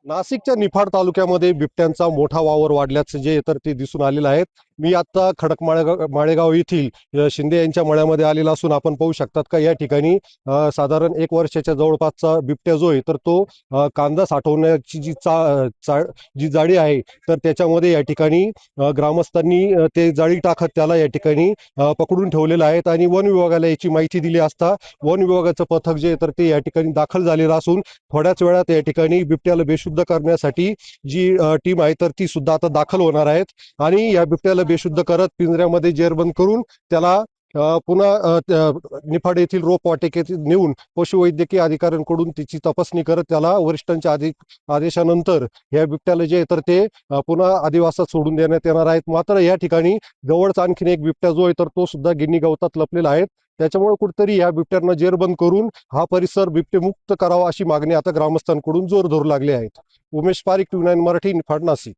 नाशिकच्या निफाड तालुक्यामध्ये बिबट्यांचा मोठा वावर वाढल्याचं जे तर ते दिसून आलेलं आहे. मी आता माळेगाव येथील शिंदे यांच्या मळ्यामध्ये आलेला असून आपण पाहू शकतात का या ठिकाणी साधारण 1 वर्षाच्या जवळपासचा बिबट्या जो आहे तर तो कांदा साठवण्याची जी जाळी आहे तर त्याच्यामध्ये या ठिकाणी ग्रामस्थांनी ते जाळी टाकत त्याला या ठिकाणी पकडून ठेवलेलं आहे आणि वन विभागाला याची माहिती दिली असता वन विभागाचं पथक जे तर ते या ठिकाणी दाखल झालेलं असून थोड्याच वेळात या ठिकाणी बिबट्याला बेशुद्ध करण्यासाठी जी टीम आहे तर ती सुद्धा आता दाखल होणार आहेत आणि या बिबट्याला बेशुद्ध करत पिंजऱ्यामध्ये जेरबंद करून त्याला पुन्हा निफाड येथील रोप वाटिकेत नेऊन पशुवैद्यकीय अधिकाऱ्यांकडून त्याची तपासणी करत त्याला वरिष्ठांच्या आदेशानंतर या बिबट्याला जे तर ते पुन्हा अधिवासात सोडून देण्यात येणार आहेत. मात्र या ठिकाणी जवळच आणखीन एक बिबट्या जो आहे तर तो सुद्धा गिनी गवतात लपलेला आहे. त्याच्यामुळे कुठेतरी या बिबट्यांना जेरबंद करून हा परिसर बिबटेमुक्त करावा अशी मागणी आता ग्रामस्थांकडून जोर धरू लागली आहेत. उमेश पारिक, टी व्ही 9 मराठी, निफाड, नाशिक.